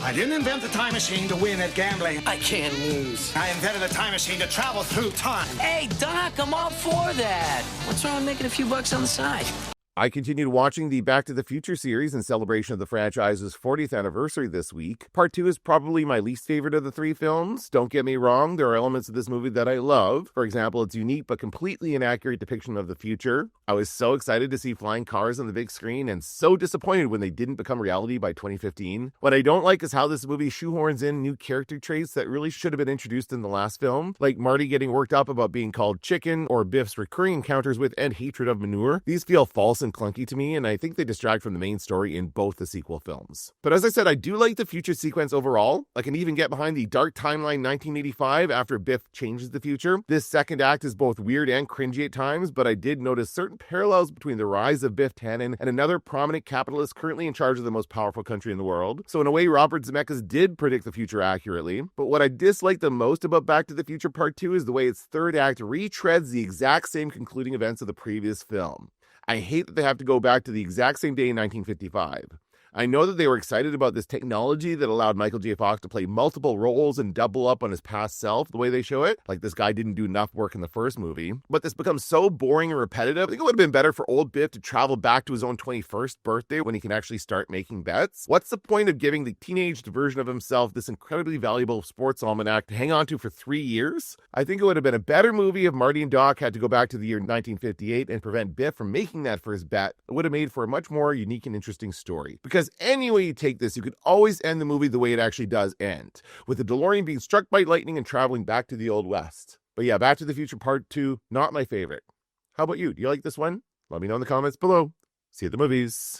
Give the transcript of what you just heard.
I didn't invent the time machine to win at gambling. I can't lose. I invented a time machine to travel through time. Hey, Doc, I'm all for that. What's wrong with making a few bucks on the side? I continued watching the Back to the Future series in celebration of the franchise's 40th anniversary this week. Part 2 is probably my least favorite of the three films. Don't get me wrong, there are elements of this movie that I love. For example, its unique but completely inaccurate depiction of the future. I was so excited to see flying cars on the big screen and so disappointed when they didn't become reality by 2015. What I don't like is how this movie shoehorns in new character traits that really should have been introduced in the last film, like Marty getting worked up about being called chicken or Biff's recurring encounters with and hatred of manure. These feel false and clunky to me, and I think they distract from the main story in both the sequel films. But as I said, I do like the future sequence overall. I can even get behind the dark timeline 1985 after Biff changes the future. This second act is both weird and cringy at times, but I did notice certain parallels between the rise of Biff Tannen and another prominent capitalist currently in charge of the most powerful country in the world. So in a way, Robert Zemeckis did predict the future accurately. But what I dislike the most about Back to the Future Part 2 is the way its third act retreads the exact same concluding events of the previous film. I hate that they have to go back to the exact same day in 1955. I know that they were excited about this technology that allowed Michael J. Fox to play multiple roles and double up on his past self the way they show it. Like this guy didn't do enough work in the first movie. But this becomes so boring and repetitive. I think it would have been better for old Biff to travel back to his own 21st birthday when he can actually start making bets. What's the point of giving the teenaged version of himself this incredibly valuable sports almanac to hang on to for 3 years? I think it would have been a better movie if Marty and Doc had to go back to the year 1958 and prevent Biff from making that first bet. It would have made for a much more unique and interesting story. Because any way you take this, you could always end the movie the way it actually does end, with the DeLorean being struck by lightning and traveling back to the Old West. But yeah, Back to the Future Part 2, not my favorite. How about you? Do you like this one? Let me know in the comments below. See you at the movies.